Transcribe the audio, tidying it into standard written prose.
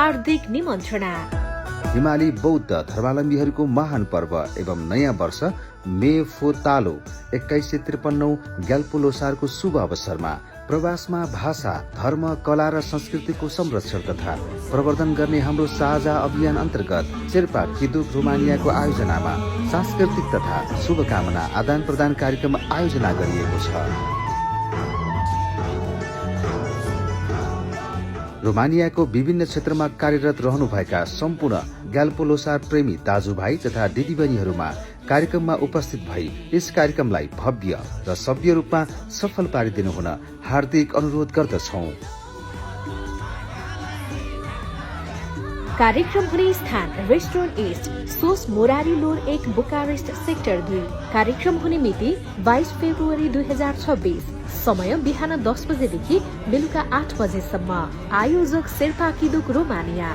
हार्दिक निमन्त्रणा। हिमाली बौद्ध धर्मावलम्बीहरूको महान पर्व एवं नयाँ वर्ष मे फो तालो 2153 ग्याल्पो लोसारको शुभ अवसरमा प्रवासमा भाषा, धर्म, कला र संस्कृतिको संरक्षण तथा प्रवर्धन गर्ने हाम्रो साझा अभियान अन्तर्गत शेर्पा किदुक रोमानियाको आयोजनामा सांस्कृतिक तथा शुभकामना आदान प्रदान कार्यक्रम आयोजना गरिएको छ। रोमानियाको विभिन्न क्षेत्रमा कार्यरत रहनुभएका सम्पूर्ण ग्याल्पो लोसार प्रेमी दाजुभाइ तथा दिदीबहिनीहरूमा कार्यक्रममा उपस्थित भई यस कार्यक्रमलाई भव्य र सभ्य रूपमा सफल पारिदिनु हुन हार्दिक अनुरोध गर्दछौं। कार्यक्रम हुने स्थान रेस्टुरेन्ट ईस्ट, सोस मोरारी लोड 1, बुकारेस्ट सेक्टर 2। कार्यक्रम हुने मिति 22 फेब्रुअरी 2026। समय बिहान 10 बजेदेखि बेलुका 8 बजेसम्म। आयोजक शेर्पा किदुक रोमानिया।